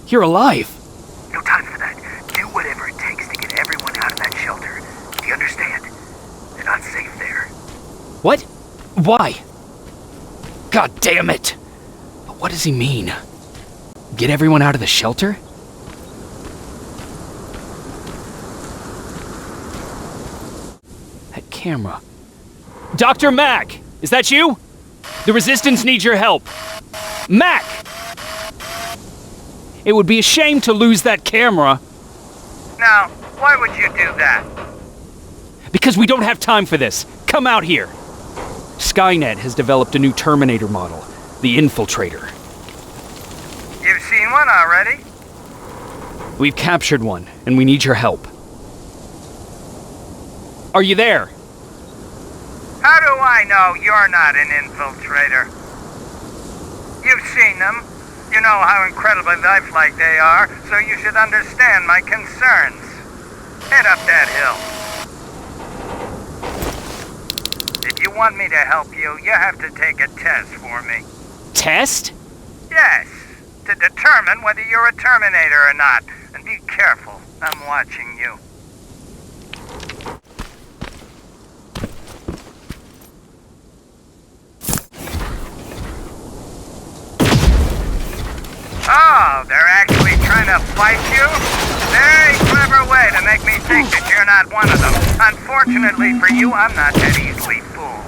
You're alive. No time for that. Do whatever it takes to get everyone out of that shelter. Do you understand? They're not safe there. What? Why? God damn it! But what does he mean? Get everyone out of the shelter? That camera. Dr. Mack! Is that you? The Resistance needs your help. Mack! It would be a shame to lose that camera. Now, why would you do that? Because we don't have time for this. Come out here. Skynet has developed a new Terminator model, the Infiltrator. You've seen one already? We've captured one, and we need your help. Are you there? How do I know you're not an infiltrator? You've seen them. You know how incredibly lifelike they are, so you should understand my concerns. Head up that hill. If you want me to help you, you have to take a test for me. Test? Yes, to determine whether you're a Terminator or not. And be careful, I'm watching you. Oh, they're actually trying to fight you? Very clever way to make me think that you're not one of them. Unfortunately for you, I'm not that easily fooled.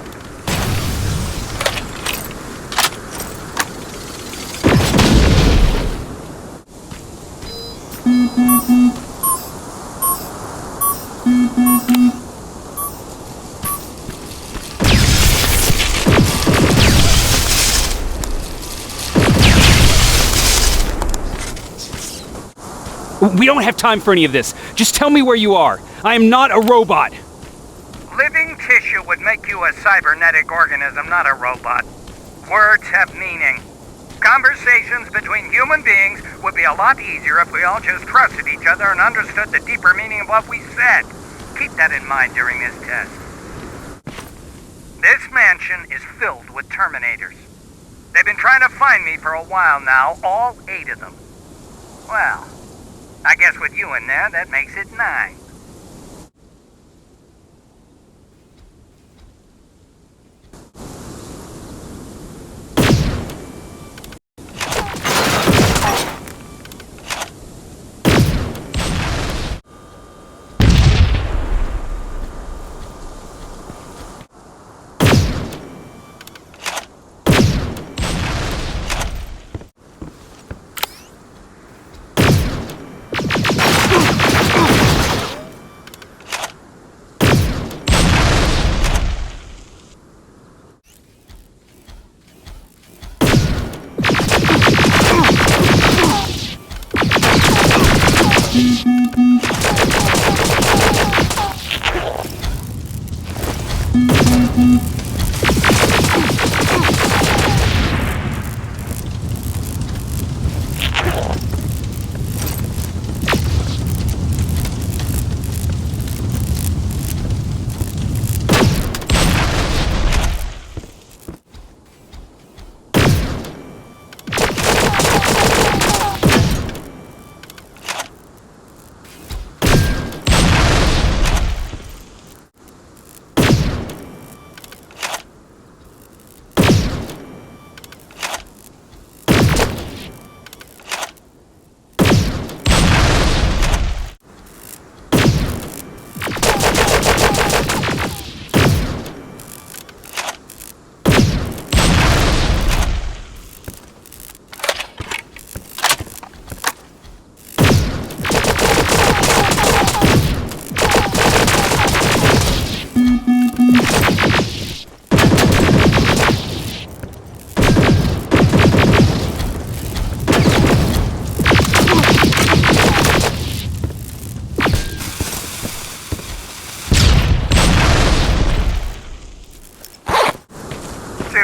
We don't have time for any of this. Just tell me where you are. I am not a robot. Living tissue would make you a cybernetic organism, not a robot. Words have meaning. Conversations between human beings would be a lot easier if we all just trusted each other and understood the deeper meaning of what we said. Keep that in mind during this test. This mansion is filled with Terminators. They've been trying to find me for a while now, all 8 of them. Well, I guess with you in there, that makes it 9.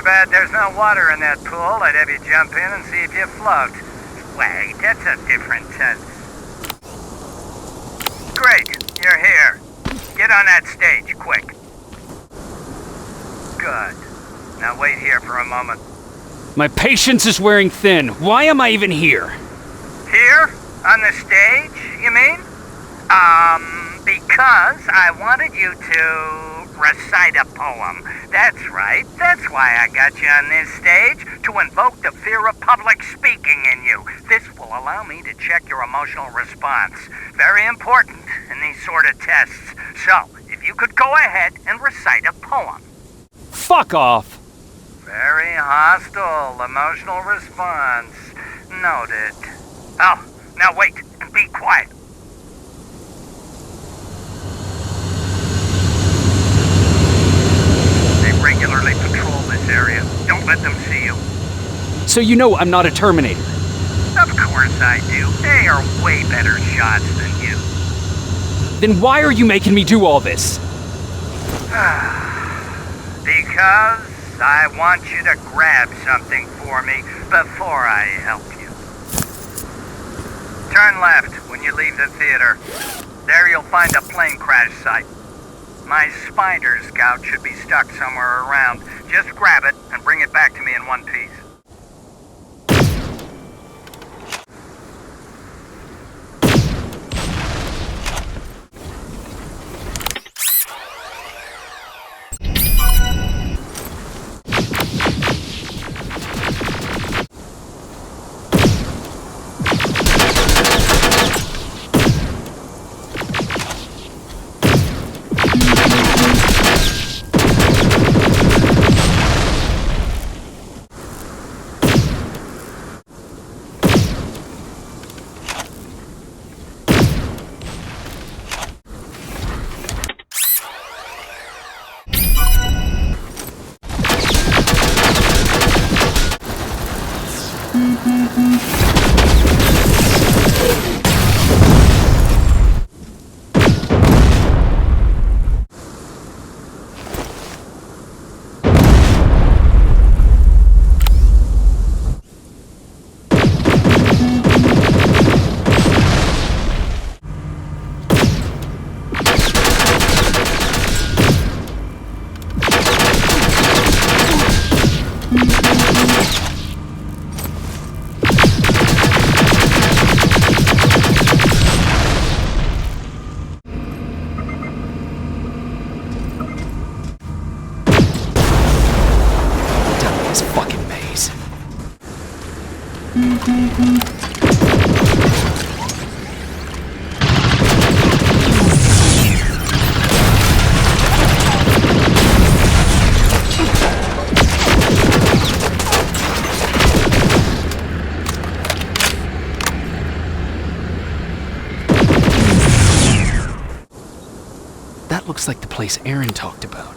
Bad there's no water in that pool. I'd have you jump in and see if you float. Wait, that's a different test. Great, you're here. Get on that stage, quick. Good. Now wait here for a moment. My patience is wearing thin. Why am I even here? Here? On the stage, you mean? Because I wanted you to recite a poem. That's right. That's why I got you on this stage, to invoke the fear of public speaking in you. This will allow me to check your emotional response. Very important in these sort of tests. So, if you could go ahead and recite a poem. Fuck off! Very hostile emotional response. Noted. Oh, now wait and be quiet. They regularly patrol this area. Don't let them see you. So you know I'm not a Terminator. Of course I do. They are way better shots than you. Then why are you making me do all this? Because I want you to grab something for me before I help you. Turn left when you leave the theater. There you'll find a plane crash site. My spider scout should be stuck somewhere around. Just grab it and bring it back to me in one piece. That looks like the place Aaron talked about.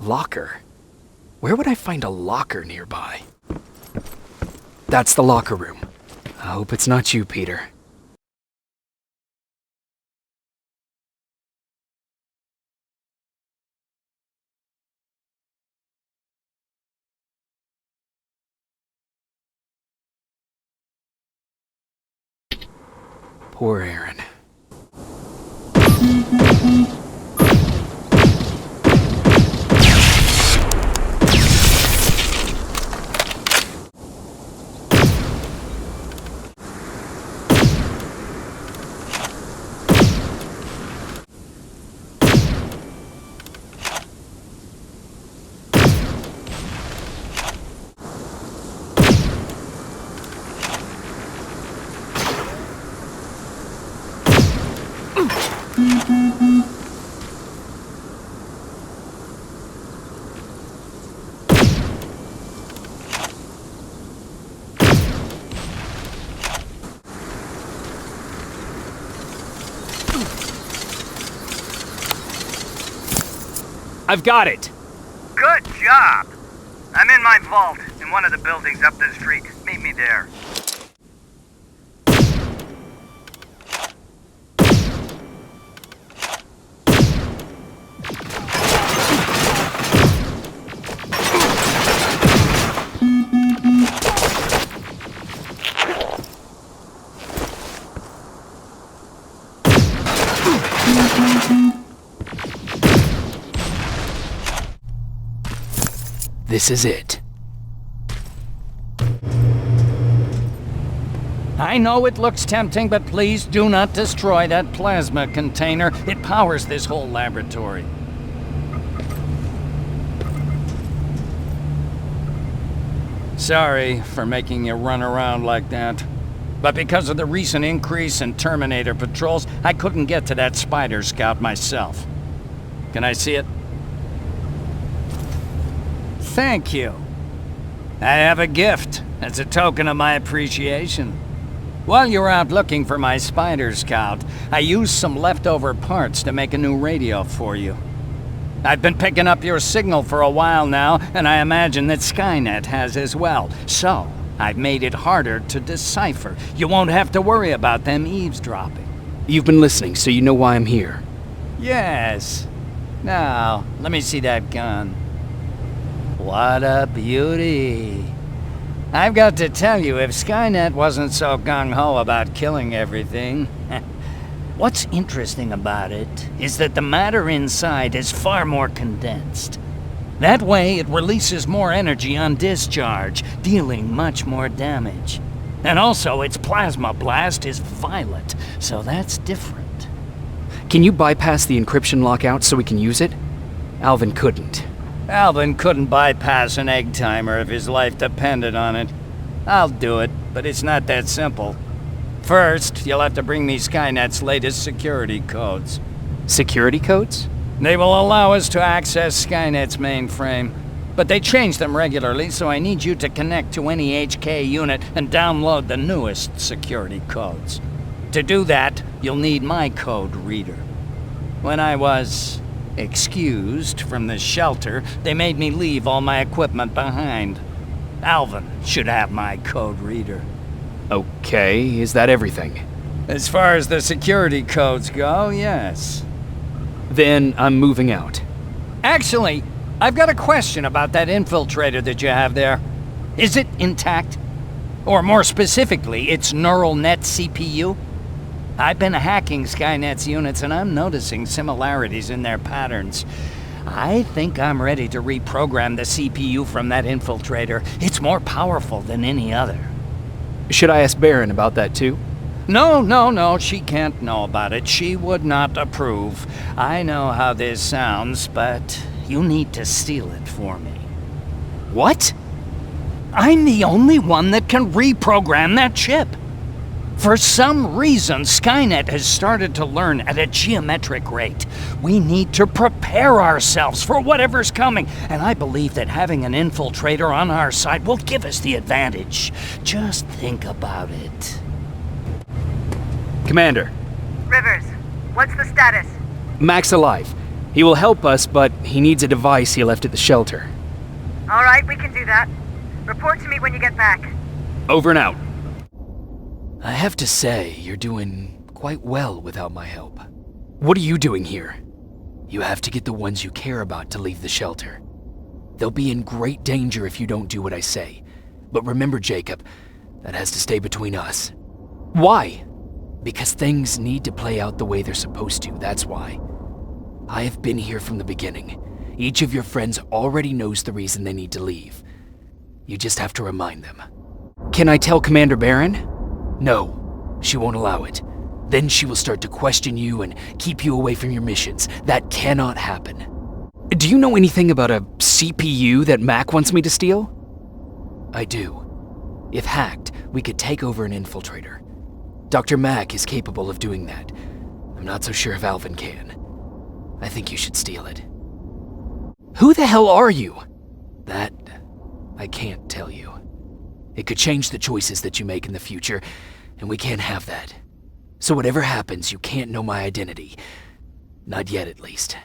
Locker? Where would I find a locker nearby? That's the locker room. I hope it's not you, Peter. Poor Aaron. I've got it! Good job! I'm in my vault in one of the buildings up the street. Meet me there. This is it. I know it looks tempting, but please do not destroy that plasma container. It powers this whole laboratory. Sorry for making you run around like that. But because of the recent increase in Terminator patrols, I couldn't get to that Spider Scout myself. Can I see it? Thank you. I have a gift as a token of my appreciation. While you were out looking for my Spider Scout, I used some leftover parts to make a new radio for you. I've been picking up your signal for a while now, and I imagine that Skynet has as well. So, I've made it harder to decipher. You won't have to worry about them eavesdropping. You've been listening, so you know why I'm here. Yes. Now, let me see that gun. What a beauty. I've got to tell you, if Skynet wasn't so gung-ho about killing everything... What's interesting about it is that the matter inside is far more condensed. That way, it releases more energy on discharge, dealing much more damage. And also, its plasma blast is violet, so that's different. Can you bypass the encryption lockout so we can use it? Alvin couldn't. Alvin couldn't bypass an egg timer if his life depended on it. I'll do it, but it's not that simple. First, you'll have to bring me Skynet's latest security codes. Security codes? They will allow us to access Skynet's mainframe, but they change them regularly, so I need you to connect to any HK unit and download the newest security codes. To do that, you'll need my code reader. When I was excused from the shelter, they made me leave all my equipment behind. Alvin should have my code reader. Okay, is that everything? As far as the security codes go, yes. Then I'm moving out. Actually, I've got a question about that infiltrator that you have there. Is it intact? Or more specifically, its neural net CPU? I've been hacking Skynet's units and I'm noticing similarities in their patterns. I think I'm ready to reprogram the CPU from that infiltrator. It's more powerful than any other. Should I ask Baron about that too? No, she can't know about it. She would not approve. I know how this sounds, but you need to steal it for me. What? I'm the only one that can reprogram that chip. For some reason, Skynet has started to learn at a geometric rate. We need to prepare ourselves for whatever's coming, and I believe that having an infiltrator on our side will give us the advantage. Just think about it. Commander. Rivers, what's the status? Mac's alive. He will help us, but he needs a device he left at the shelter. All right, we can do that. Report to me when you get back. Over and out. I have to say, you're doing quite well without my help. What are you doing here? You have to get the ones you care about to leave the shelter. They'll be in great danger if you don't do what I say. But remember, Jacob, that has to stay between us. Why? Because things need to play out the way they're supposed to, that's why. I have been here from the beginning. Each of your friends already knows the reason they need to leave. You just have to remind them. Can I tell Commander Baron? No, she won't allow it. Then she will start to question you and keep you away from your missions. That cannot happen. Do you know anything about a CPU that Mac wants me to steal? I do. If hacked, we could take over an infiltrator. Dr. Mac is capable of doing that. I'm not so sure if Alvin can. I think you should steal it. Who the hell are you? That I can't tell you. It could change the choices that you make in the future, and we can't have that. So whatever happens, you can't know my identity. Not yet, at least.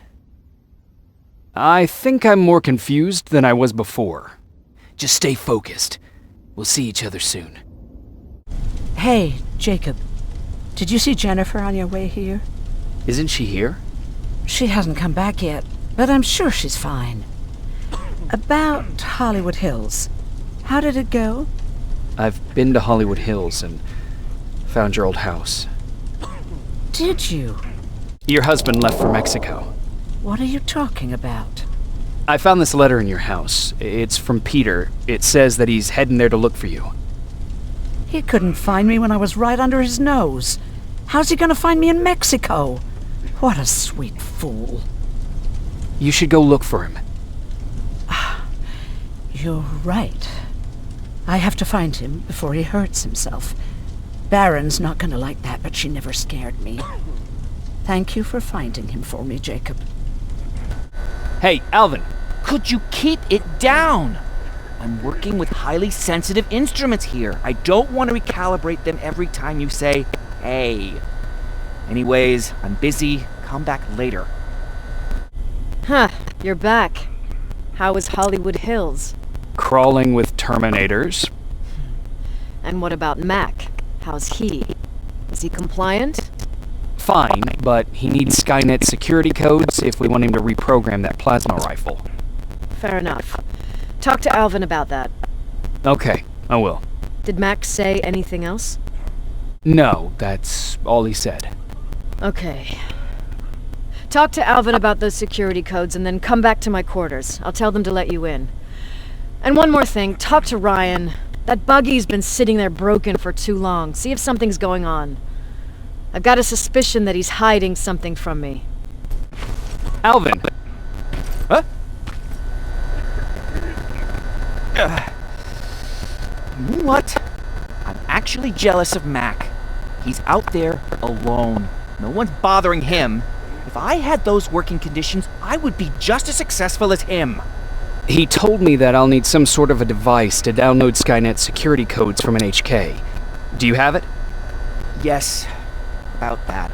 I think I'm more confused than I was before. Just stay focused. We'll see each other soon. Hey, Jacob. Did you see Jennifer on your way here? Isn't she here? She hasn't come back yet, but I'm sure she's fine. About Hollywood Hills. How did it go? I've been to Hollywood Hills and found your old house. Did you? Your husband left for Mexico. What are you talking about? I found this letter in your house. It's from Peter. It says that he's heading there to look for you. He couldn't find me when I was right under his nose. How's he gonna find me in Mexico? What a sweet fool. You should go look for him. You're right. I have to find him before he hurts himself. Baron's not gonna like that, but she never scared me. Thank you for finding him for me, Jacob. Hey, Alvin. Could you keep it down? I'm working with highly sensitive instruments here. I don't want to recalibrate them every time you say, hey. Anyways, I'm busy. Come back later. Huh, you're back. How was Hollywood Hills? Crawling with Terminators. And what about Mac? How's he? Is he compliant? Fine, but he needs Skynet security codes if we want him to reprogram that plasma rifle. Fair enough. Talk to Alvin about that. Okay, I will. Did Mac say anything else? No, that's all he said. Okay. Talk to Alvin about those security codes and then come back to my quarters. I'll tell them to let you in. And one more thing, talk to Ryan. That buggy's been sitting there broken for too long. See if something's going on. I've got a suspicion that he's hiding something from me. Alvin! Huh? You know what? I'm actually jealous of Mac. He's out there alone. No one's bothering him. If I had those working conditions, I would be just as successful as him. He told me that I'll need some sort of a device to download Skynet security codes from an HK. Do you have it? Yes, about that.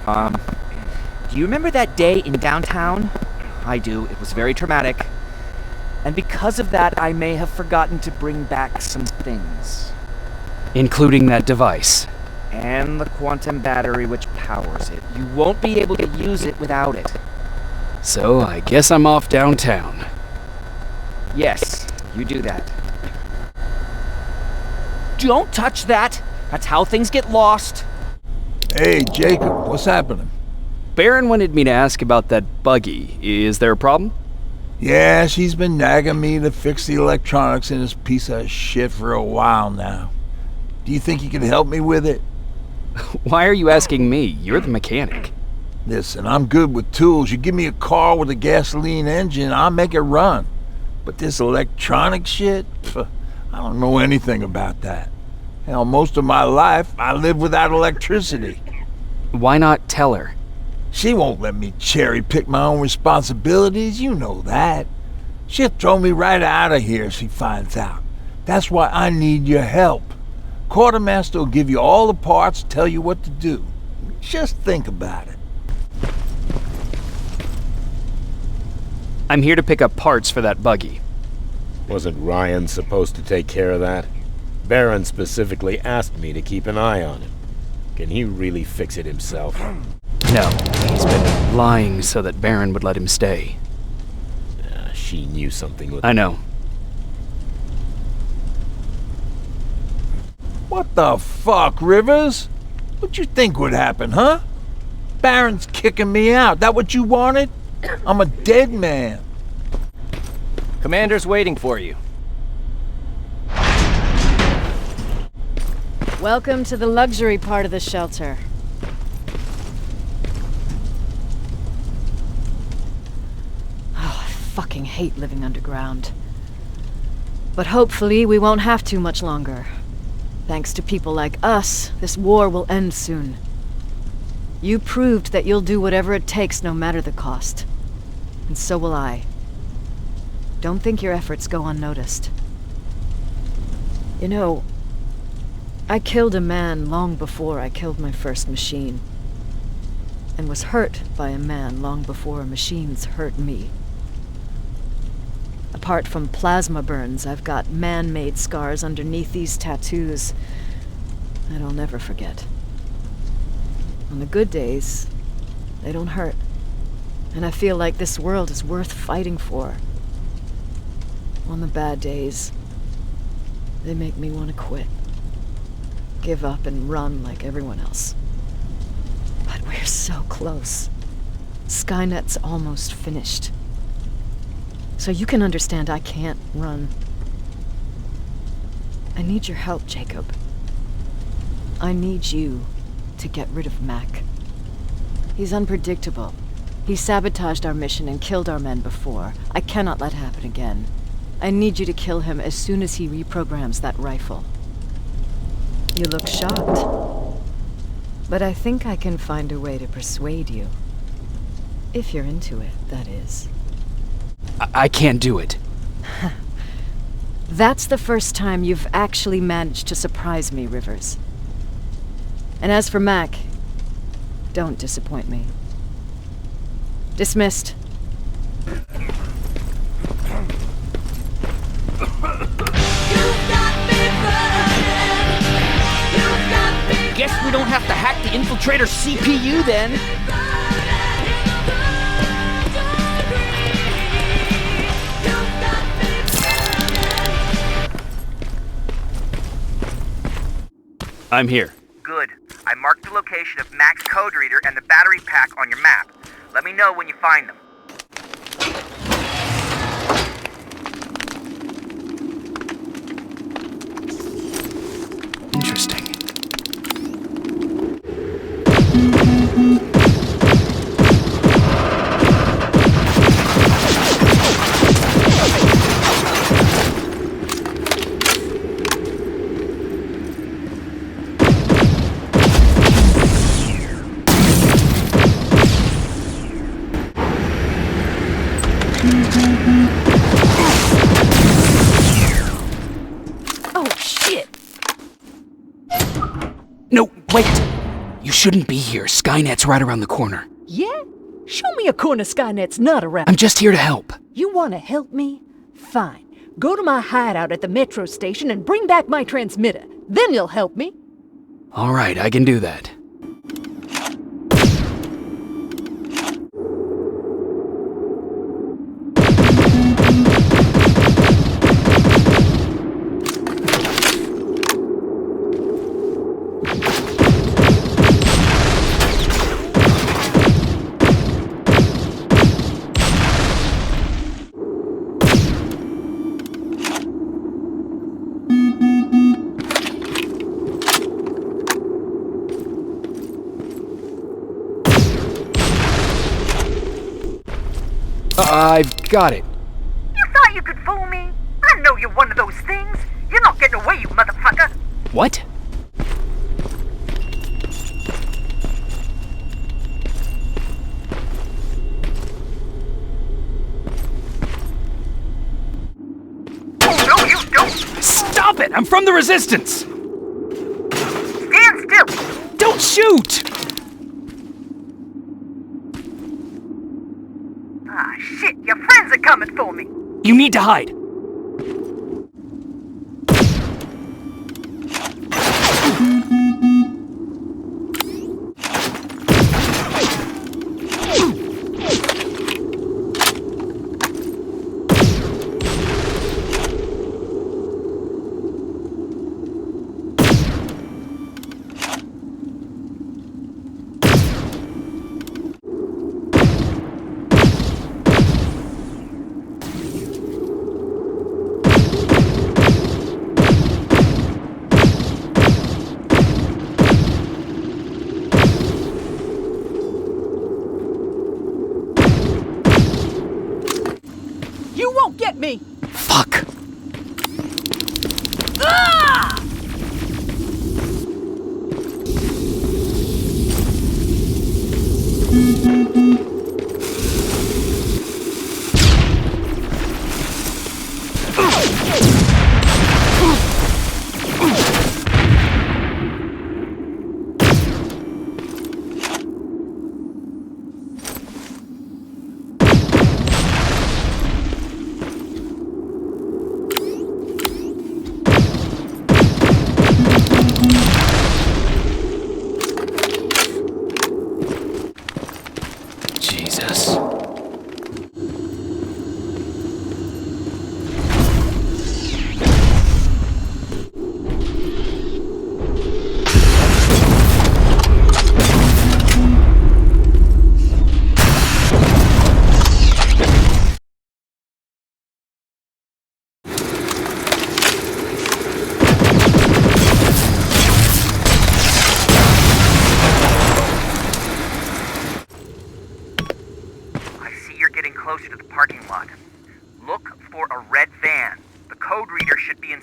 Do you remember that day in downtown? I do. It was very traumatic. And because of that, I may have forgotten to bring back some things. Including that device. And the quantum battery which powers it. You won't be able to use it without it. So I guess I'm off downtown. Yes, you do that. Don't touch that! That's how things get lost. Hey, Jacob, what's happening? Baron wanted me to ask about that buggy. Is there a problem? Yeah, she's been nagging me to fix the electronics in this piece of shit for a while now. Do you think you can help me with it? Why are you asking me? You're the mechanic. Listen, I'm good with tools. You give me a car with a gasoline engine, I'll make it run. But this electronic shit, I don't know anything about that. Hell, most of my life, I lived without electricity. Why not tell her? She won't let me cherry-pick my own responsibilities, you know that. She'll throw me right out of here if she finds out. That's why I need your help. Quartermaster will give you all the parts, tell you what to do. Just think about it. I'm here to pick up parts for that buggy. Wasn't Ryan supposed to take care of that? Baron specifically asked me to keep an eye on him. Can he really fix it himself? No, he's been lying so that Baron would let him stay. She knew something was... I know. What the fuck, Rivers? What you think would happen, huh? Baron's kicking me out. That what you wanted? I'm a dead man. Commander's waiting for you. Welcome to the luxury part of the shelter. Oh, I fucking hate living underground. But hopefully we won't have to much longer. Thanks to people like us, this war will end soon. You proved that you'll do whatever it takes no matter the cost. And so will I. Don't think your efforts go unnoticed. You know, I killed a man long before I killed my first machine. And was hurt by a man long before machines hurt me. Apart from plasma burns, I've got man-made scars underneath these tattoos that I'll never forget. On the good days, they don't hurt. And I feel like this world is worth fighting for. On the bad days, they make me want to quit. Give up and run like everyone else. But we're so close. Skynet's almost finished. So you can understand I can't run. I need your help, Jacob. I need you to get rid of Mac. He's unpredictable. He sabotaged our mission and killed our men before. I cannot let it happen again. I need you to kill him as soon as he reprograms that rifle. You look shocked. But I think I can find a way to persuade you. If you're into it, that is. I can't do it. That's the first time you've actually managed to surprise me, Rivers. And as for Mac, don't disappoint me. Dismissed. Guess we don't have to hack the infiltrator's CPU then. I'm here. Good. I marked the location of Mac's code reader and the battery pack on your map. Let me know when you find them. Interesting. Oh, shit! No, wait! You shouldn't be here. Skynet's right around the corner. Yeah? Show me a corner Skynet's not around. I'm just here to help. You want to help me? Fine. Go to my hideout at the metro station and bring back my transmitter. Then you'll help me. All right, I can do that. I've got it. You thought you could fool me? I know you're one of those things. You're not getting away, you motherfucker. What? No, you don't! Stop it! I'm from the Resistance! Stand still! Don't shoot! Ah, shit, your friends are coming for me. You need to hide.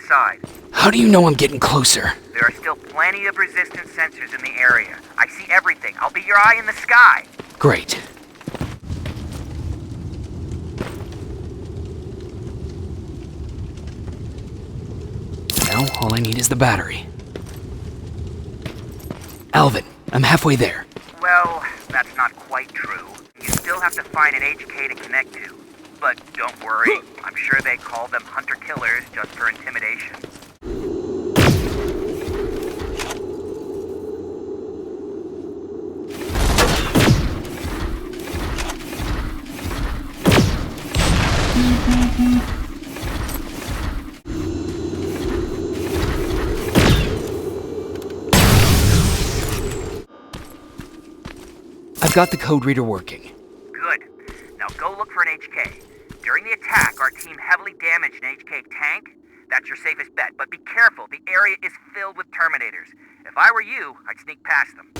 inside. How do you know I'm getting closer? There are still plenty of resistance sensors in the area. I see everything. I'll be your eye in the sky. Great. Now, all I need is the battery. Alvin, I'm halfway there. Well, that's not quite true. You still have to find an HK to connect to. But don't worry, I'm sure they call them hunter-killers just for intimidation. I've got the code reader working. Good. Now go look for an HK. During the attack, our team heavily damaged an HK tank. That's your safest bet, but be careful. The area is filled with Terminators. If I were you, I'd sneak past them.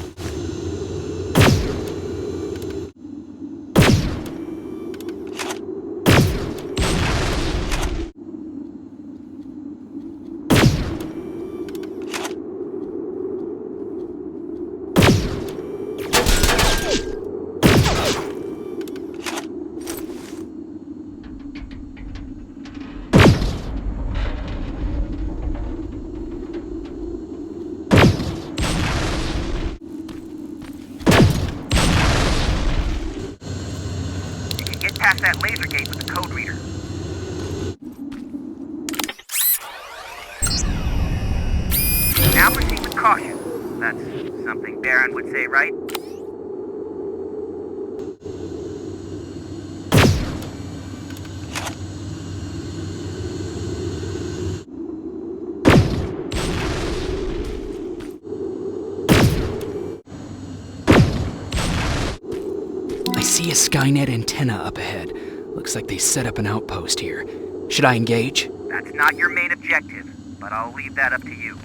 Past that laser gate with the code reader. Now proceed with caution. That's something Baron would say, right? I see a Skynet antenna up ahead. Looks like they set up an outpost here. Should I engage? That's not your main objective, but I'll leave that up to you.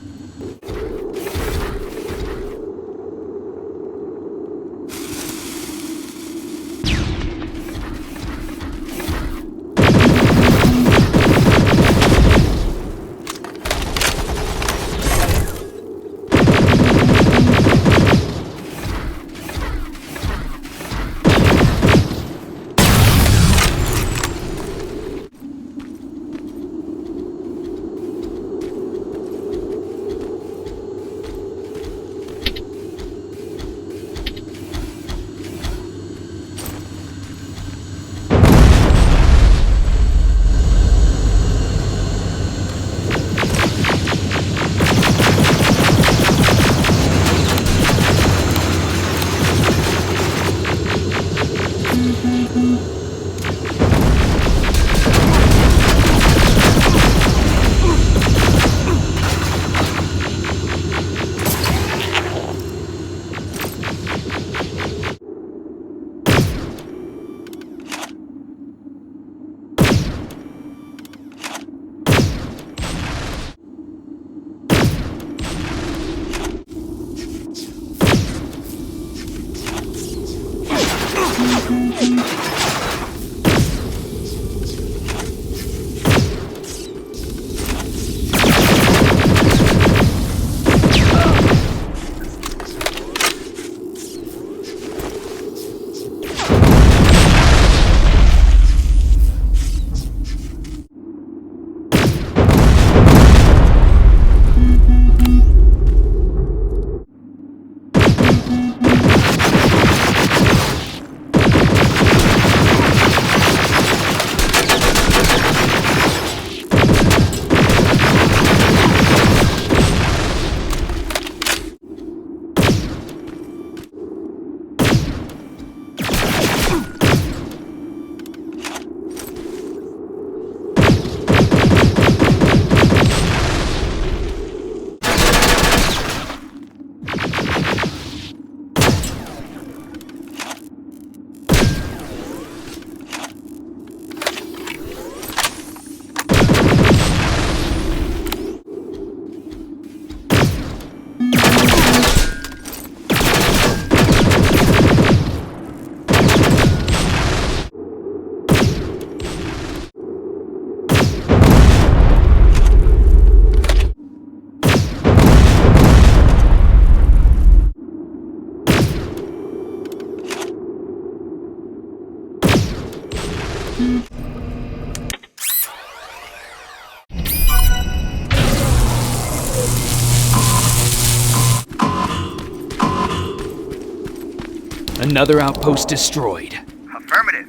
Another outpost destroyed. Affirmative.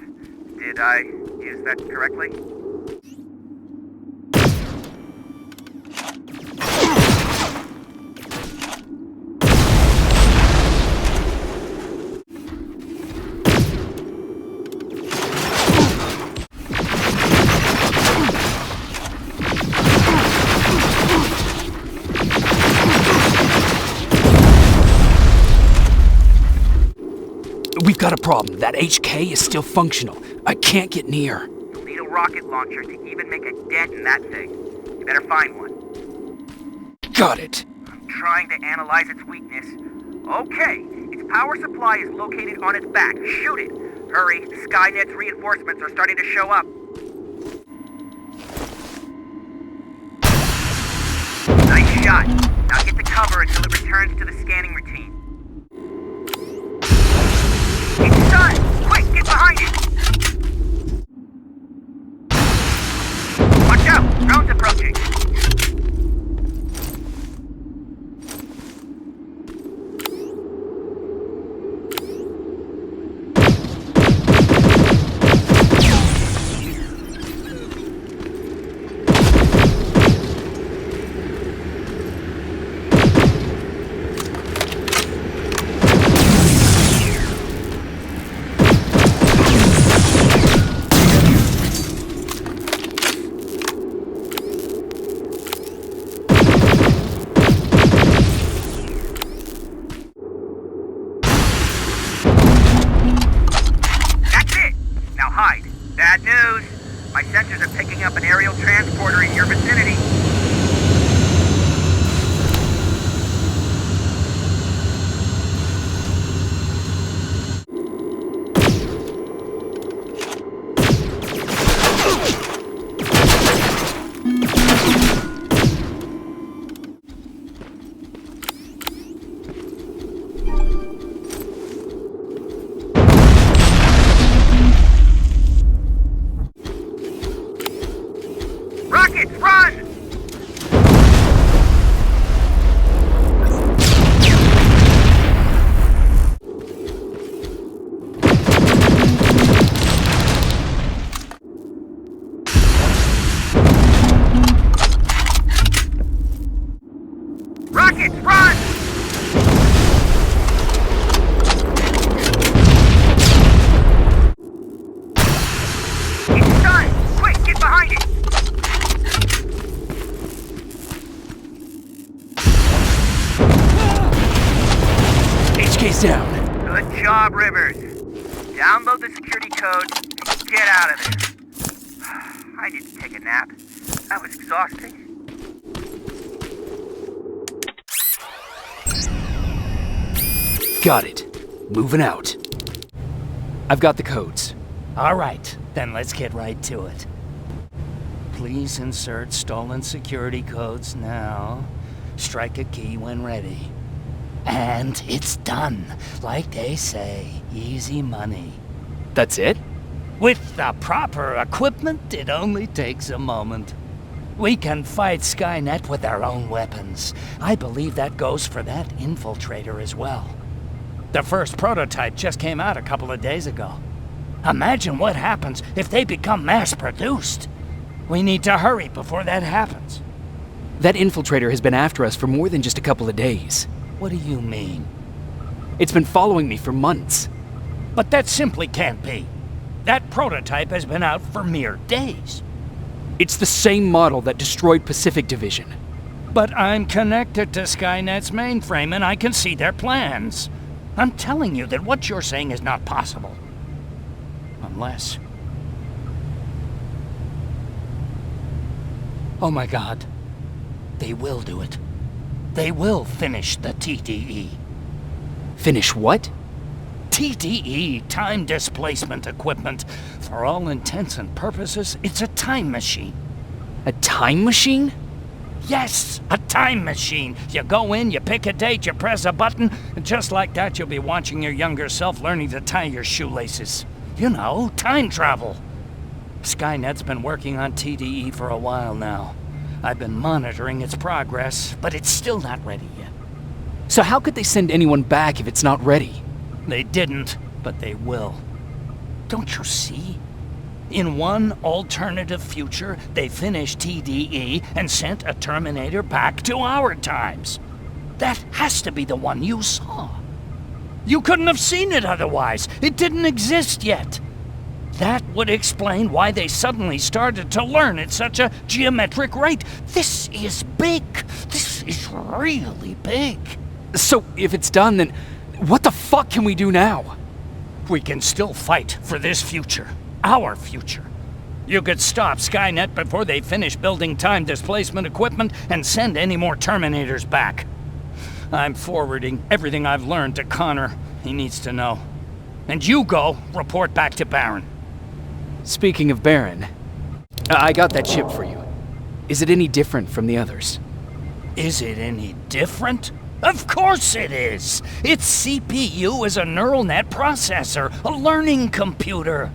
Did I use that correctly? We've got a problem. That HK is still functional. I can't get near. You'll need a rocket launcher to even make a dent in that thing. You better find one. Got it. I'm trying to analyze its weakness. Okay, its power supply is located on its back. Shoot it. Hurry, Skynet's reinforcements are starting to show up. Nice shot. Now get to cover until it returns to the scanning routine. It's done! Quick, get behind it! Watch out! Drone's approaching! Bad news. My sensors are picking up an aerial transporter in your vicinity. Rockets, run! Rockets, run! It's done! Quick, get behind it! HK's down. Good job, Rivers. Download the security code and get out of there. I need to take a nap. That was exhausting. Got it. Moving out. I've got the codes. All right, then let's get right to it. Please insert stolen security codes now. Strike a key when ready. And it's done. Like they say, easy money. That's it? With the proper equipment, it only takes a moment. We can fight Skynet with our own weapons. I believe that goes for that infiltrator as well. The first prototype just came out a couple of days ago. Imagine what happens if they become mass-produced. We need to hurry before that happens. That infiltrator has been after us for more than just a couple of days. What do you mean? It's been following me for months. But that simply can't be. That prototype has been out for mere days. It's the same model that destroyed Pacific Division. But I'm connected to Skynet's mainframe and I can see their plans. I'm telling you that what you're saying is not possible. Unless... Oh my God. They will do it. They will finish the TDE. Finish what? TDE, time displacement equipment. For all intents and purposes, it's a time machine. A time machine? Yes, a time machine. You go in, you pick a date, you press a button, and just like that you'll be watching your younger self learning to tie your shoelaces. You know, time travel. Skynet's been working on TDE for a while now. I've been monitoring its progress, but it's still not ready yet. So how could they send anyone back if it's not ready? They didn't. but they will. Don't you see? In one alternative future, they finished TDE and sent a Terminator back to our times. That has to be the one you saw. You couldn't have seen it otherwise. It didn't exist yet. That would explain why they suddenly started to learn at such a geometric rate. This is big. This is really big. So, if it's done, then what the fuck can we do now? We can still fight for this future. Our future. You could stop Skynet before they finish building time displacement equipment and send any more Terminators back. I'm forwarding everything I've learned to Connor. He needs to know. And you go report back to Baron. Speaking of Baron, I got that chip for you. Is it any different from the others? Is it any different? Of course it is! Its CPU is a neural net processor, a learning computer.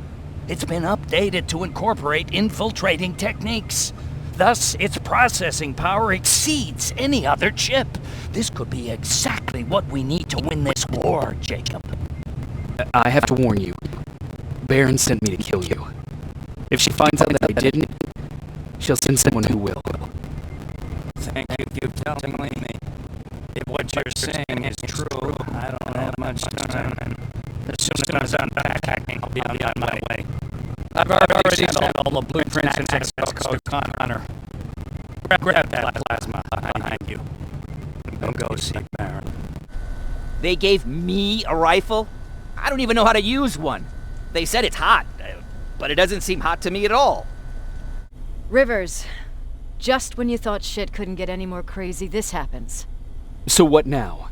It's been updated to incorporate infiltrating techniques. Thus, its processing power exceeds any other chip. This could be exactly what we need to win this war, Jacob. I have to warn you. Baron sent me to kill you. If she finds out that I didn't, she'll send someone who will. Thank you for telling me. If what you're saying is true, I don't have much time. As soon as I'm back, I'll be on my way. I've already sent all the blueprints and access codes to Connor. Grab that plasma behind you. And go see Baron. They gave me a rifle? I don't even know how to use one. They said it's hot, but it doesn't seem hot to me at all. Rivers, just when you thought shit couldn't get any more crazy, this happens. So what now?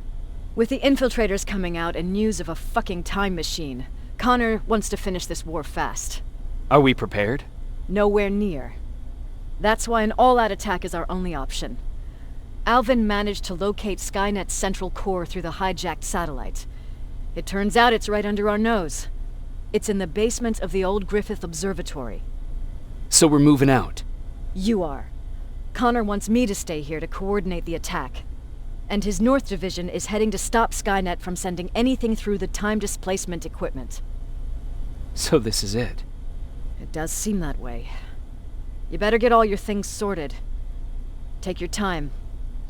With the infiltrators coming out and news of a fucking time machine, Connor wants to finish this war fast. Are we prepared? Nowhere near. That's why an all-out attack is our only option. Alvin managed to locate Skynet's central core through the hijacked satellite. It turns out it's right under our nose. It's in the basement of the old Griffith Observatory. So we're moving out. You are. Connor wants me to stay here to coordinate the attack. And his North Division is heading to stop Skynet from sending anything through the time displacement equipment. So this is it. It does seem that way. You better get all your things sorted. Take your time.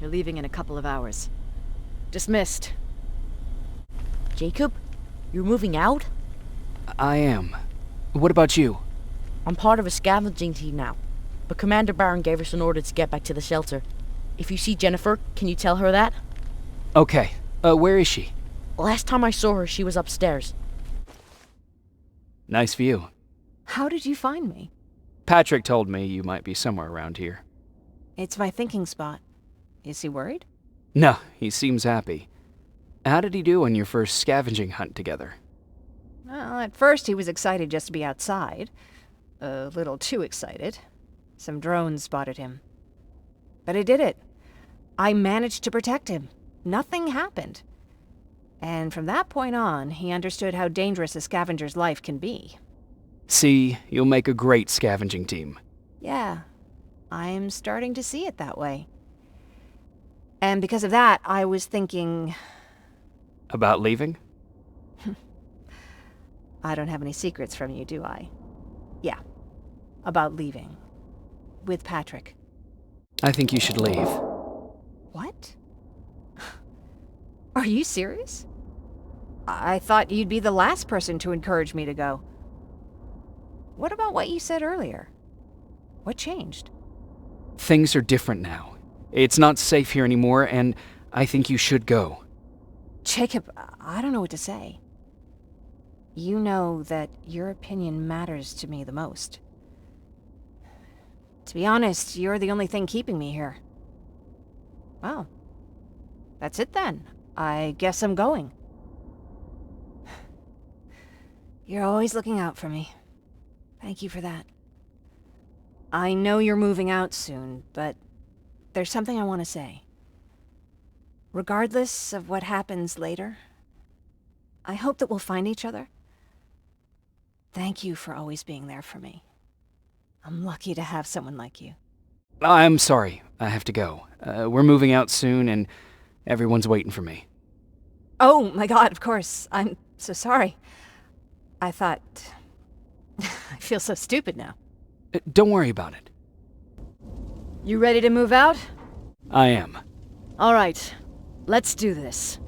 You're leaving in a couple of hours. Dismissed. Jacob, you're moving out? I am. What about you? I'm part of a scavenging team now, but Commander Baron gave us an order to get back to the shelter. If you see Jennifer, can you tell her that? Okay. Where is she? Last time I saw her, she was upstairs. Nice view. How did you find me? Patrick told me you might be somewhere around here. It's my thinking spot. Is he worried? No, he seems happy. How did he do on your first scavenging hunt together? Well, at first he was excited just to be outside. A little too excited. Some drones spotted him. But I did it. I managed to protect him. Nothing happened. And from that point on, he understood how dangerous a scavenger's life can be. See, you'll make a great scavenging team. Yeah, I'm starting to see it that way. And because of that, I was thinking... About leaving? I don't have any secrets from you, do I? Yeah, about leaving. With Patrick. I think you should leave. What? Are you serious? I thought you'd be the last person to encourage me to go. What about what you said earlier? What changed? Things are different now. It's not safe here anymore, and I think you should go. Jacob, I don't know what to say. You know that your opinion matters to me the most. To be honest, you're the only thing keeping me here. Well, that's it then. I guess I'm going. You're always looking out for me. Thank you for that. I know you're moving out soon, but there's something I want to say. Regardless of what happens later, I hope that we'll find each other. Thank you for always being there for me. I'm lucky to have someone like you. I'm sorry. I have to go. We're moving out soon, and everyone's waiting for me. Oh my god, of course. I'm so sorry. I thought... I feel so stupid now. Don't worry about it. You ready to move out? I am. All right, let's do this.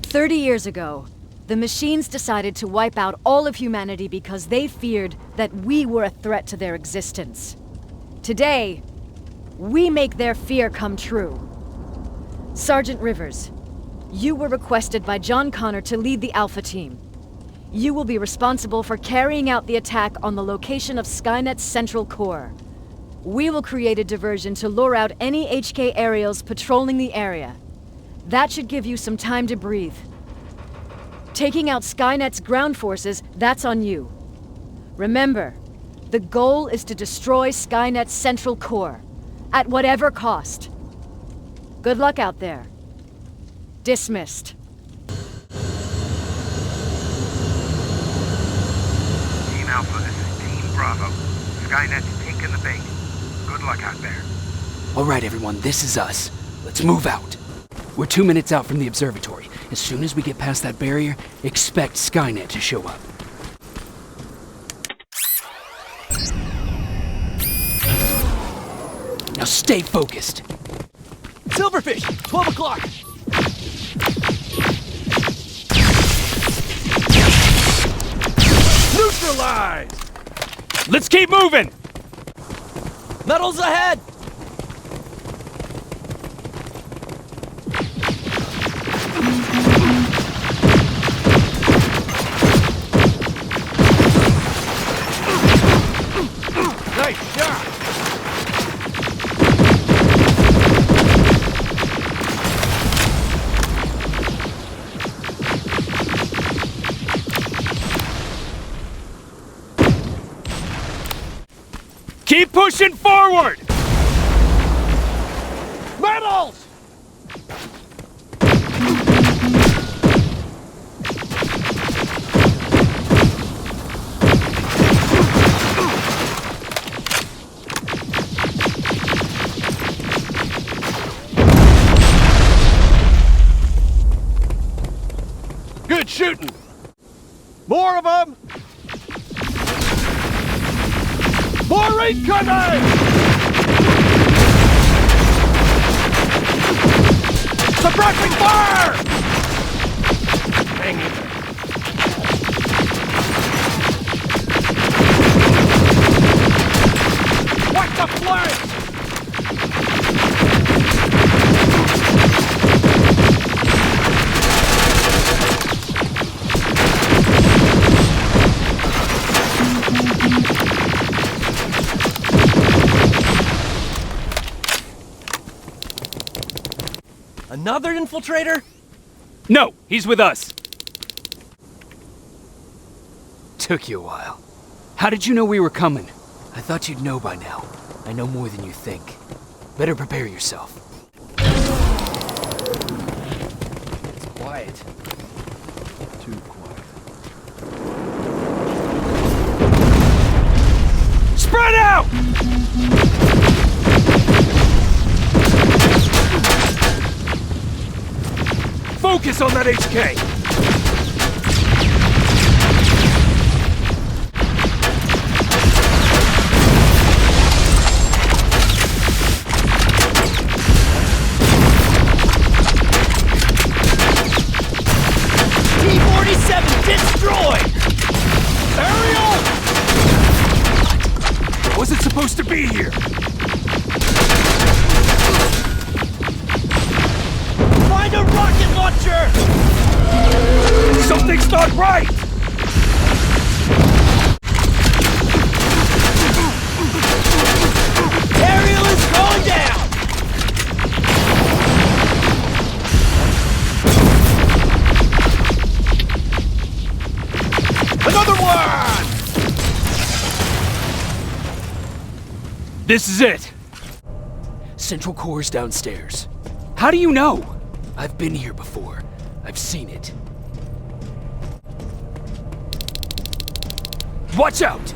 30 years ago, the machines decided to wipe out all of humanity because they feared that we were a threat to their existence. Today, we make their fear come true. Sergeant Rivers, you were requested by John Connor to lead the Alpha Team. You will be responsible for carrying out the attack on the location of Skynet's central core. We will create a diversion to lure out any HK aerials patrolling the area. That should give you some time to breathe. Taking out Skynet's ground forces, that's on you. Remember, the goal is to destroy Skynet's central core, at whatever cost. Good luck out there. Dismissed. Team Alpha, this is Team Bravo. Skynet's taking the bait. Good luck out there. All right, everyone, this is us. Let's move out. We're 2 minutes out from the observatory. As soon as we get past that barrier, expect Skynet to show up. Now stay focused. Silverfish! 12 o'clock! Neutralized! Let's keep moving! Metals ahead! Nice shot! Keep pushing forward! Metals! Good shooting! More of them! More incoming! Suppressing fire! Dang it. Watch the flank! Another infiltrator? No, he's with us. Took you a while. How did you know we were coming? I thought you'd know by now. I know more than you think. Better prepare yourself. It's quiet. Too quiet. Spread out! Focus on that HK! T-47 destroyed! Ariel! What? Wasn't supposed to be here! Find a rocket launcher! Something's not right! Ariel is going down! Another one! This is it! Central core's downstairs. How do you know? I've been here before. I've seen it. Watch out!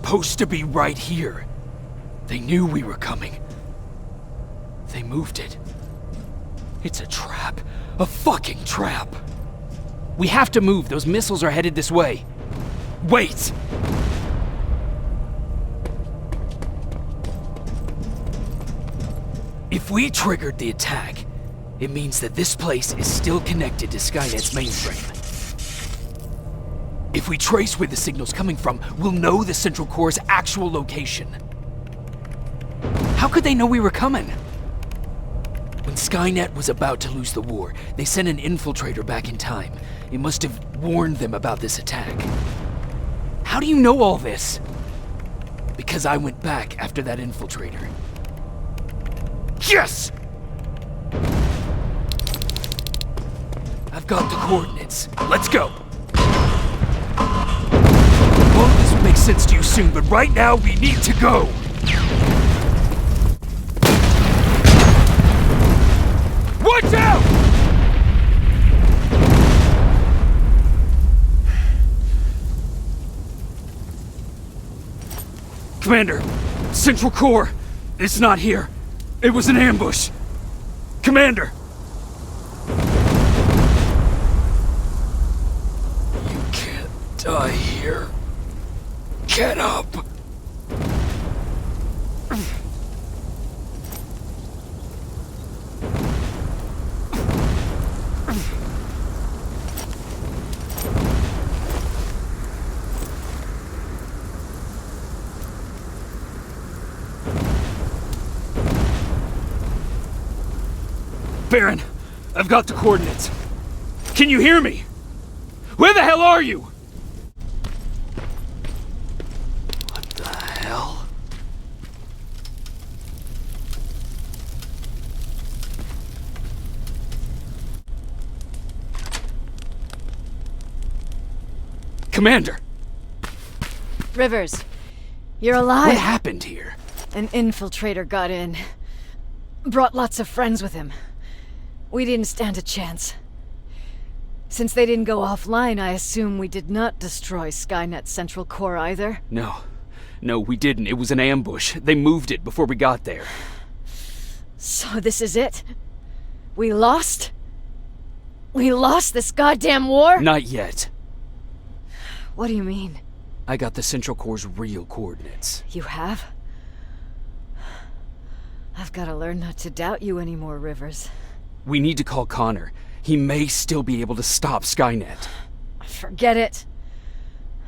supposed to be right here. They knew we were coming. They moved it. It's a trap. A fucking trap. We have to move. Those missiles are headed this way. Wait! If we triggered the attack, it means that this place is still connected to Skynet's mainframe. If we trace where the signal's coming from, we'll know the Central Core's actual location. How could they know we were coming? When Skynet was about to lose the war, they sent an infiltrator back in time. It must have warned them about this attack. How do you know all this? Because I went back after that infiltrator. Yes! I've got the coordinates. Let's go. All of this will make sense to you soon, but right now we need to go. Watch out! Commander, Central Core, it's not here. It was an ambush. Commander! You can't die here. Get up! Baron, I've got the coordinates. Can you hear me? Where the hell are you? What the hell? Commander! Rivers, you're alive. What happened here? An infiltrator got in. Brought lots of friends with him. We didn't stand a chance. Since they didn't go offline, I assume we did not destroy Skynet's Central Core either? No, we didn't. It was an ambush. They moved it before we got there. So this is it? We lost? We lost this goddamn war? Not yet. What do you mean? I got the Central Core's real coordinates. You have? I've got to learn not to doubt you anymore, Rivers. We need to call Connor. He may still be able to stop Skynet. Forget it.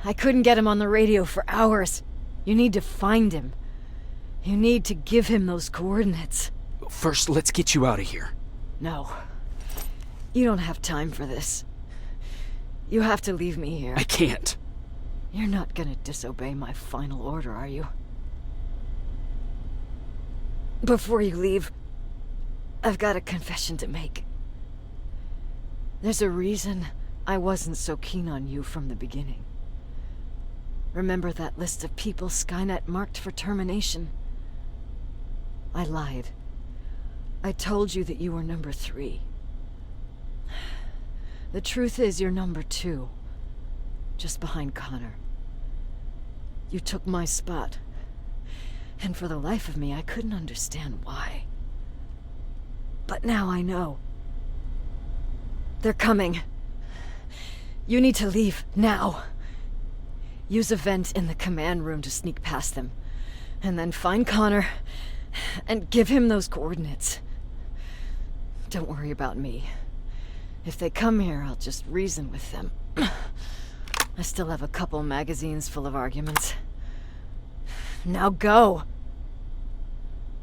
I couldn't get him on the radio for hours. You need to find him. You need to give him those coordinates. First, let's get you out of here. No. You don't have time for this. You have to leave me here. I can't. You're not gonna disobey my final order, are you? Before you leave, I've got a confession to make. There's a reason I wasn't so keen on you from the beginning. Remember that list of people Skynet marked for termination? I lied. I told you that you were number 3. The truth is you're number 2, just behind Connor. You took my spot, and for the life of me, I couldn't understand why. But now I know. They're coming. You need to leave, now. Use a vent in the command room to sneak past them, and then find Connor, and give him those coordinates. Don't worry about me. If they come here, I'll just reason with them. I still have a couple magazines full of arguments. Now go!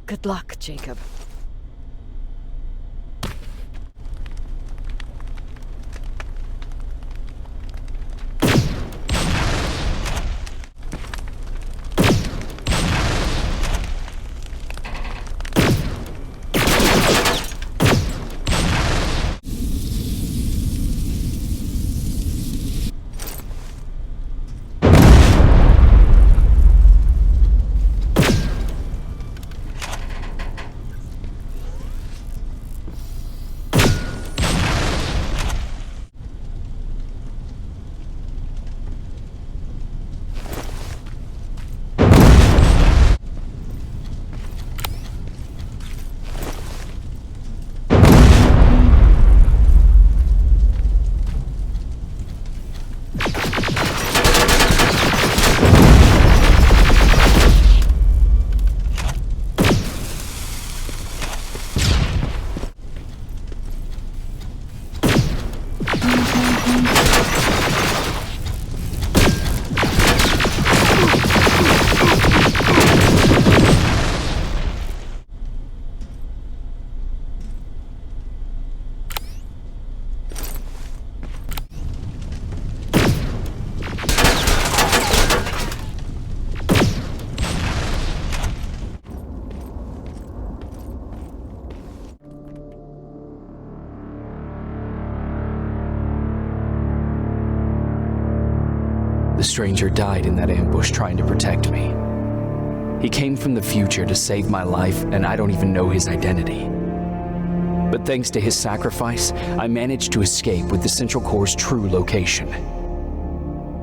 Good luck, Jacob. stranger died in that ambush trying to protect me. He came from the future to save my life, and I don't even know his identity. But thanks to his sacrifice, I managed to escape with the Central Core's true location.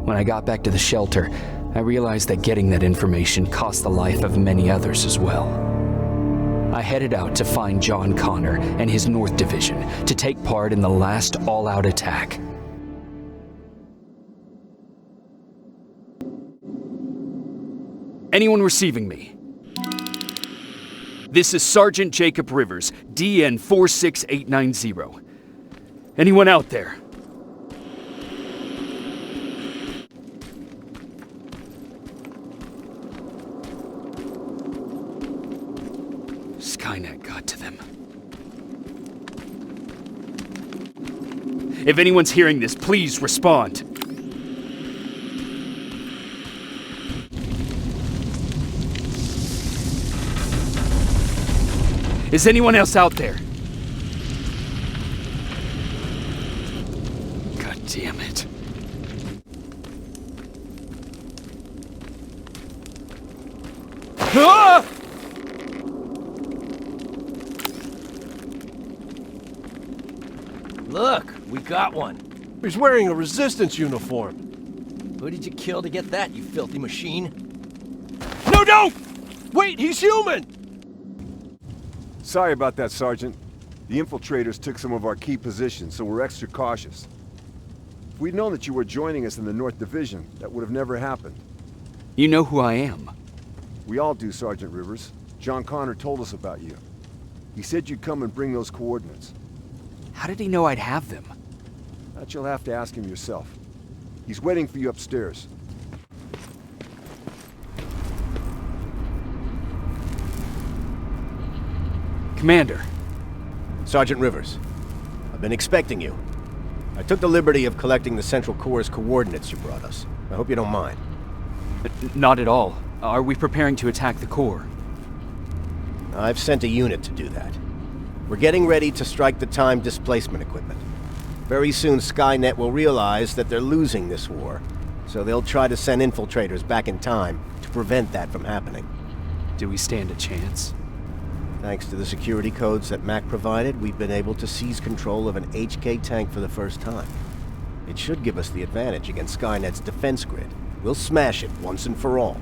When I got back to the shelter, I realized that getting that information cost the life of many others as well. I headed out to find John Connor and his North Division to take part in the last all-out attack. Anyone receiving me? This is Sergeant Jacob Rivers, DN 46890. Anyone out there? Skynet got to them. If anyone's hearing this, please respond. Is anyone else out there? God damn it. Ah! Look, we got one. He's wearing a resistance uniform. Who did you kill to get that, you filthy machine? No, don't! Wait, he's human! Sorry about that, Sergeant. The infiltrators took some of our key positions, so we're extra cautious. If we'd known that you were joining us in the North Division, that would have never happened. You know who I am. We all do, Sergeant Rivers. John Connor told us about you. He said you'd come and bring those coordinates. How did he know I'd have them? That you'll have to ask him yourself. He's waiting for you upstairs. Commander. Sergeant Rivers, I've been expecting you. I took the liberty of collecting the Central Core's coordinates you brought us. I hope you don't mind. Not at all. Are we preparing to attack the core? I've sent a unit to do that. We're getting ready to strike the time displacement equipment. Very soon Skynet will realize that they're losing this war, so they'll try to send infiltrators back in time to prevent that from happening. Do we stand a chance? Thanks to the security codes that Mac provided, we've been able to seize control of an HK tank for the first time. It should give us the advantage against Skynet's defense grid. We'll smash it once and for all.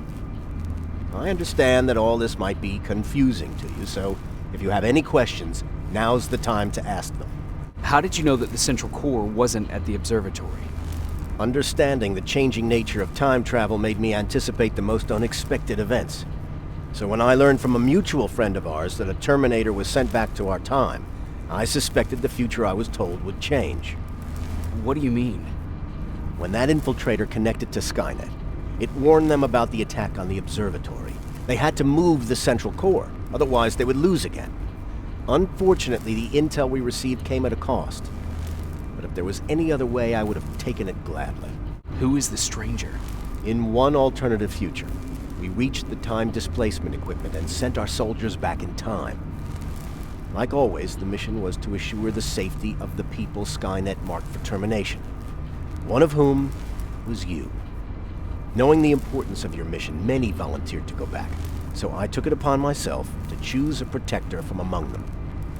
I understand that all this might be confusing to you, so if you have any questions, now's the time to ask them. How did you know that the Central Core wasn't at the observatory? Understanding the changing nature of time travel made me anticipate the most unexpected events. So when I learned from a mutual friend of ours that a Terminator was sent back to our time, I suspected the future I was told would change. What do you mean? When that infiltrator connected to Skynet, it warned them about the attack on the observatory. They had to move the Central Core, otherwise they would lose again. Unfortunately, the intel we received came at a cost. But if there was any other way, I would have taken it gladly. Who is the stranger? In one alternative future, we reached the time displacement equipment and sent our soldiers back in time. Like always, the mission was to assure the safety of the people Skynet marked for termination. One of whom was you. Knowing the importance of your mission, many volunteered to go back. So I took it upon myself to choose a protector from among them.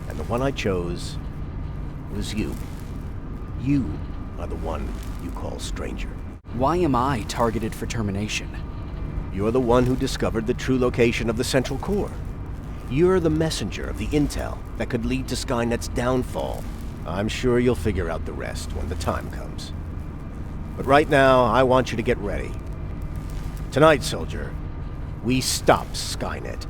And the one I chose was you. You are the one you call stranger. Why am I targeted for termination? You're the one who discovered the true location of the Central Core. You're the messenger of the intel that could lead to Skynet's downfall. I'm sure you'll figure out the rest when the time comes. But right now, I want you to get ready. Tonight, soldier, we stop Skynet.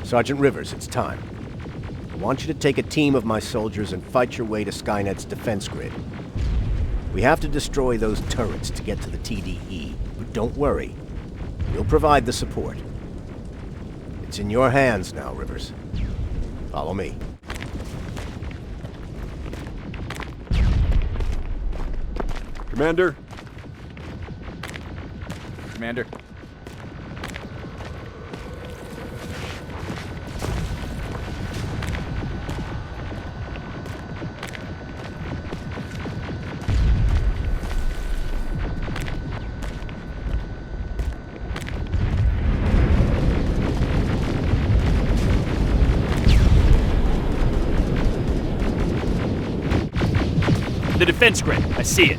Sergeant Rivers, it's time. I want you to take a team of my soldiers and fight your way to Skynet's defense grid. We have to destroy those turrets to get to the TDE, but don't worry. We'll provide the support. It's in your hands now, Rivers. Follow me. Commander? Commander? the defense grid. I see it.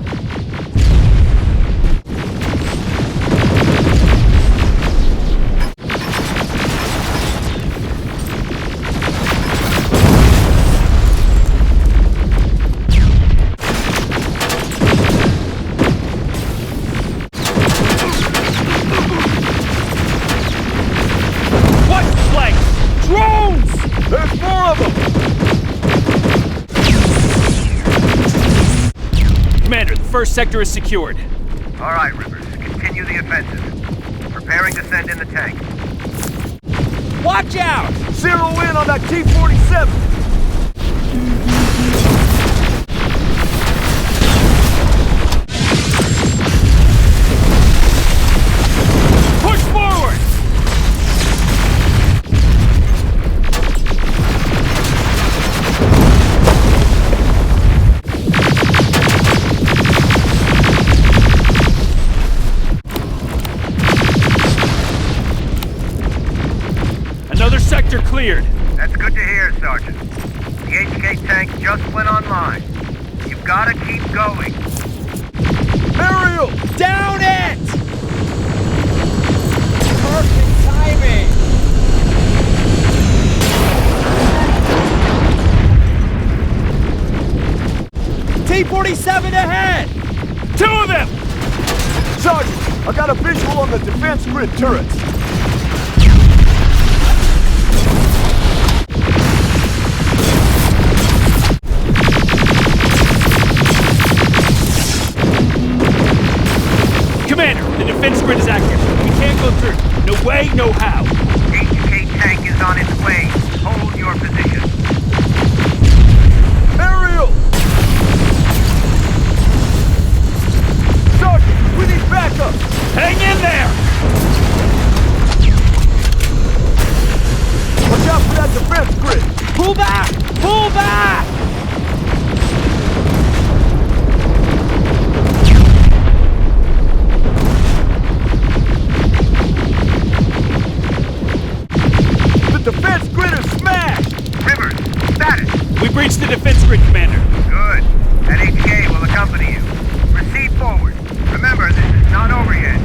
First sector is secured. All right, Rivers. Continue the offensive. Preparing to send in the tank. Watch out! Zero in on that T-47! Push forward! Another sector cleared. That's good to hear, Sergeant. The HK tank just went online. You've got to keep going. Ariel! Down it! Perfect timing! T-47 ahead! 2 of them! Sergeant, I got a visual on the defense grid turrets. Commander, the defense grid is active. We can't go through. No way, no how. HK tank is on its way. Hold your position. Ariel! Sergeant, we need backup! Hang in there! Watch out for that defense grid! Pull back! Pull back! The defense grid is smashed! Rivers, status. We breached the defense grid, Commander. Good. That HK will accompany you. Proceed forward. Remember, this is not over yet.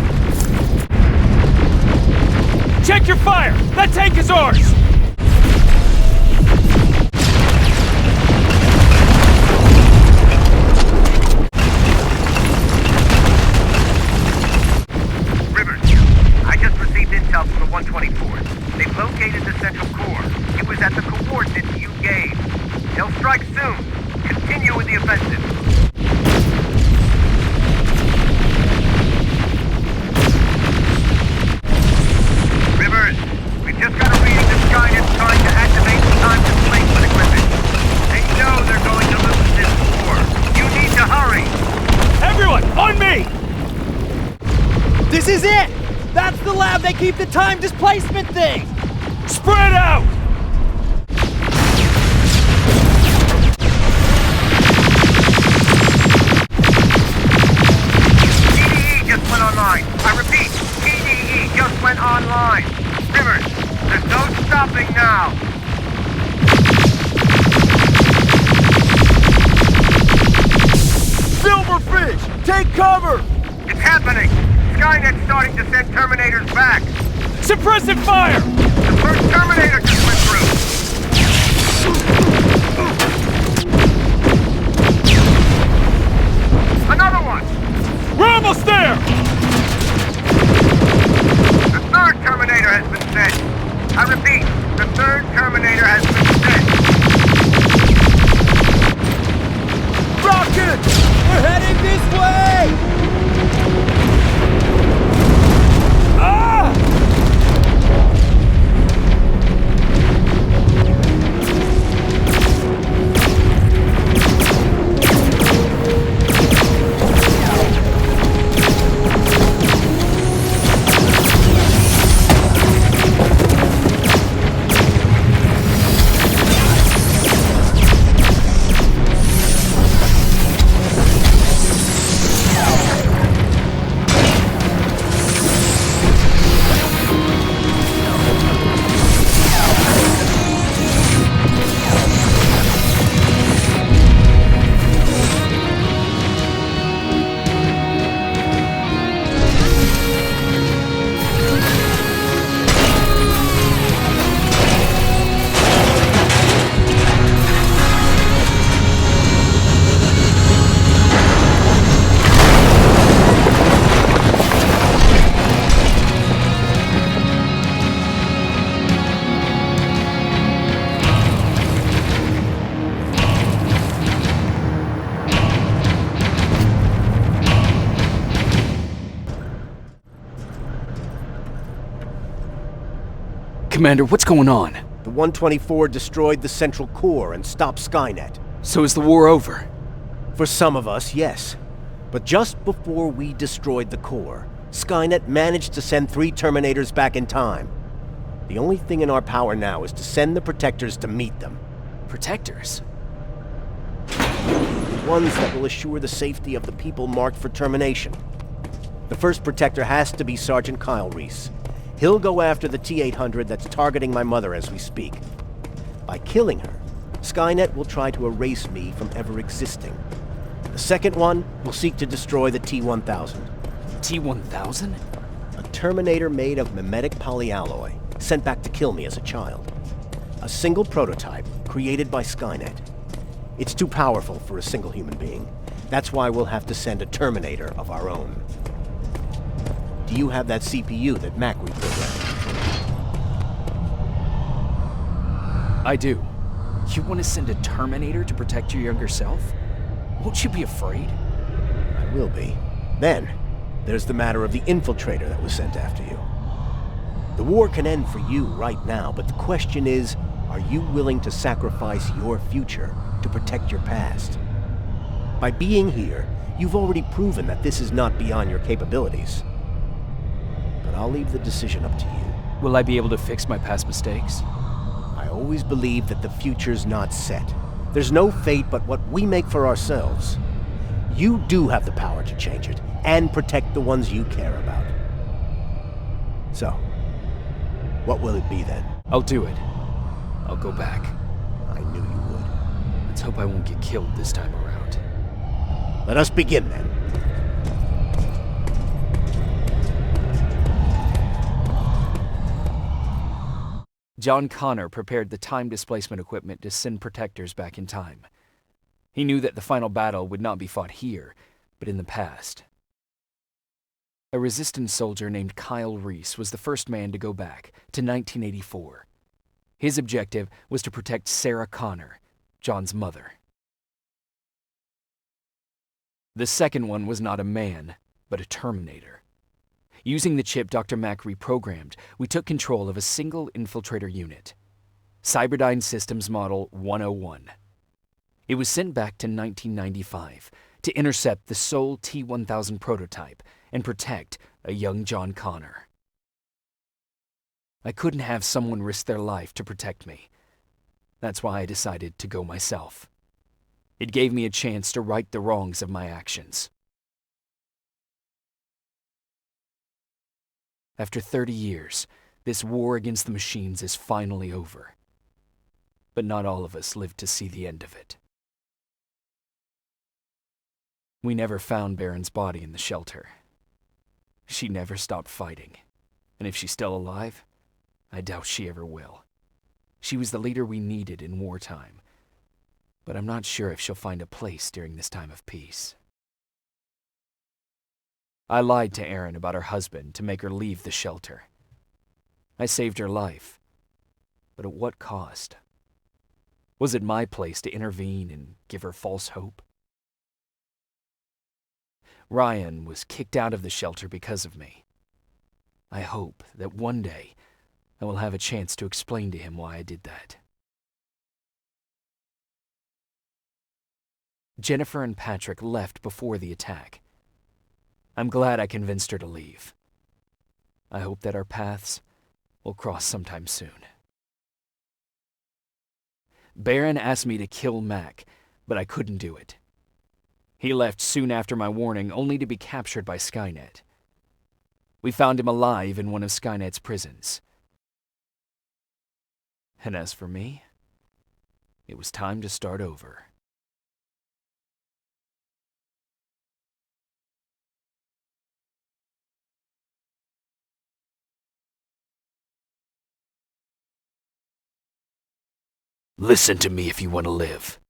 Check your fire! That tank is ours! Rivers, I just received intel from the 124th. They've located the central core. It was at the coordinates you gave. They'll strike soon. Continue with the offensive. Rivers, we've just got a reading that Skynet's trying to activate the time displacement equipment. They know they're going to lose this war. You need to hurry. Everyone, on me! This is it! That's the lab they keep the time displacement thing! Spread out! TDE just went online. I repeat, TDE just went online. Rivers, there's no stopping now. Silverfish! Take cover! It's happening. Skynet's starting to send Terminators back. Suppressive fire! The first Terminator just went through. Another one! We're almost there! The third Terminator has been sent. I repeat, the third Terminator has been sent. Rocket! We're heading this way! Ah! Commander, what's going on? The 124 destroyed the central core and stopped Skynet. So is the war over? For some of us, yes. But just before we destroyed the core, Skynet managed to send 3 Terminators back in time. The only thing in our power now is to send the Protectors to meet them. Protectors? Ones that will assure the safety of the people marked for termination. The first Protector has to be Sergeant Kyle Reese. He'll go after the T-800 that's targeting my mother as we speak. By killing her, Skynet will try to erase me from ever existing. The second one will seek to destroy the T-1000. T-1000? A Terminator made of mimetic polyalloy, sent back to kill me as a child. A single prototype created by Skynet. It's too powerful for a single human being. That's why we'll have to send a Terminator of our own. Do you have that CPU that Mac reprogrammed? I do. You want to send a Terminator to protect your younger self? Won't you be afraid? I will be. Then, there's the matter of the infiltrator that was sent after you. The war can end for you right now, but the question is, are you willing to sacrifice your future to protect your past? By being here, you've already proven that this is not beyond your capabilities. But I'll leave the decision up to you. Will I be able to fix my past mistakes? I always believe that the future's not set. There's no fate but what we make for ourselves. You do have the power to change it, and protect the ones you care about. So, what will it be then? I'll do it. I'll go back. I knew you would. Let's hope I won't get killed this time around. Let us begin then. John Connor prepared the time displacement equipment to send Protectors back in time. He knew that the final battle would not be fought here, but in the past. A resistance soldier named Kyle Reese was the first man to go back to 1984. His objective was to protect Sarah Connor, John's mother. The second one was not a man, but a Terminator. Using the chip Dr. Mack reprogrammed, we took control of a single infiltrator unit, Cyberdyne Systems Model 101. It was sent back to 1995 to intercept the sole T-1000 prototype and protect a young John Connor. I couldn't have someone risk their life to protect me. That's why I decided to go myself. It gave me a chance to right the wrongs of my actions. After 30 years, this war against the machines is finally over. But not all of us lived to see the end of it. We never found Baron's body in the shelter. She never stopped fighting, and if she's still alive, I doubt she ever will. She was the leader we needed in wartime, but I'm not sure if she'll find a place during this time of peace. I lied to Erin about her husband to make her leave the shelter. I saved her life, but at what cost? Was it my place to intervene and give her false hope? Ryan was kicked out of the shelter because of me. I hope that one day I will have a chance to explain to him why I did that. Jennifer and Patrick left before the attack. I'm glad I convinced her to leave. I hope that our paths will cross sometime soon. Baron asked me to kill Mac, but I couldn't do it. He left soon after my warning, only to be captured by Skynet. We found him alive in one of Skynet's prisons. And as for me, it was time to start over. Listen to me if you want to live.